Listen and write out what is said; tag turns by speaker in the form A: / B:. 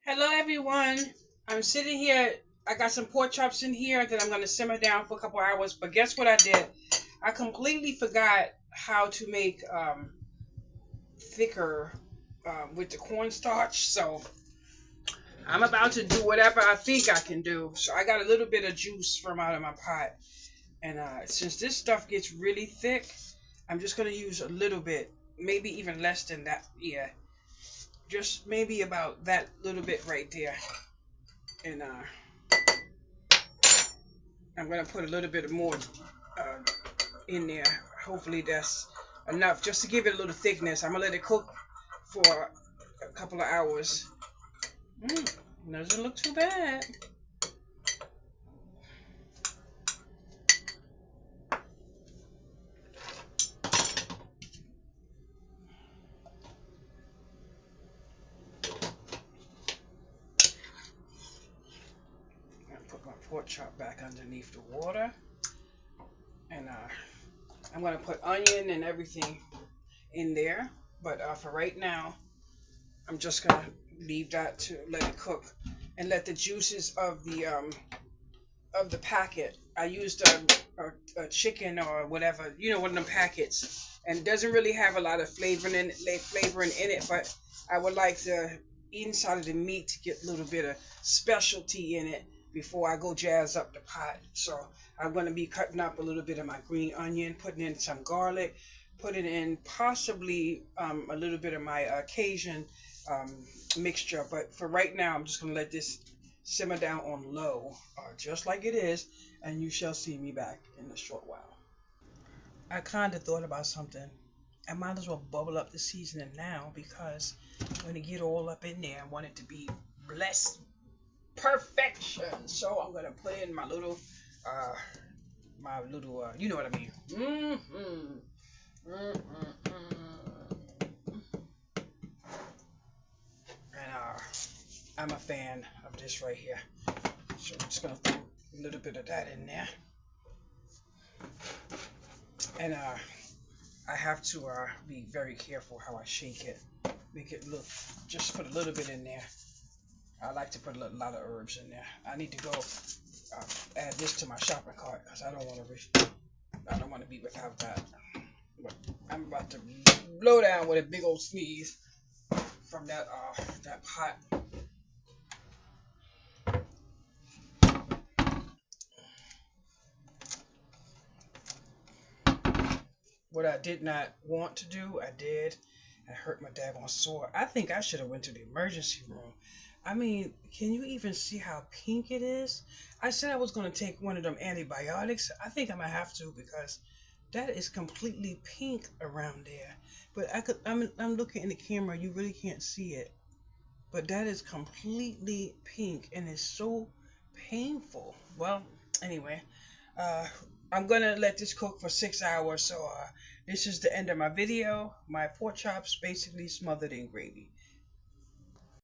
A: Hello everyone. I'm sitting here. I got some pork chops in here that I'm going to simmer down for a couple hours. But guess what I did? I completely forgot how to make thicker with the cornstarch. So I'm about to do whatever I think I can do. So I got a little bit of juice from out of my pot. And since this stuff gets really thick, I'm just going to use a little bit. Maybe even less than that. Yeah. Just maybe about that little bit right there. And I'm gonna put a little bit more uh, in there. Hopefully that's enough just to give it a little thickness. I'm gonna let it cook for a couple of hours. Doesn't look too bad. I'm gonna put my pork chop back underneath the water, and I'm gonna put onion and everything in there. But for right now, I'm just gonna leave that to let it cook and let the juices of the packet. I used a chicken or whatever, one of them packets, and it doesn't really have a lot of flavoring in it. But I would like the inside of the meat to get a little bit of specialty in it before I go jazz up the pot. So I'm going to be cutting up a little bit of my green onion, putting in some garlic, putting in possibly a little bit of my Cajun um, mixture. But for right now, I'm just going to let this simmer down on low, just like it is, and you shall see me back in a short while. I kind of thought about something. I might as well bubble up the seasoning now because when it get all up in there, I want it to be blessed perfection. So I'm gonna put in uh, you know what I mean. And I'm a fan of this right here. So I'm just gonna throw a little bit of that in there. And I have to be very careful how I shake it. Make it look, just put a little bit in there. I like to put a lot of herbs in there. I need to go add this to my shopping cart because I don't want to be without that. But I'm about to blow down with a big old sneeze from that pot. What I did not want to do, I did. I hurt my daggone sore. I think I should have went to the emergency room. I mean, can you even see how pink it is? I said I was going to take one of them antibiotics. I think I'm going to have to because that is completely pink around there. But I'm looking in the camera. You really can't see it. But that is completely pink and it's so painful. Well, anyway, uh, I'm gonna let this cook for 6 hours. So this is the end of my video. My pork chops basically smothered in gravy.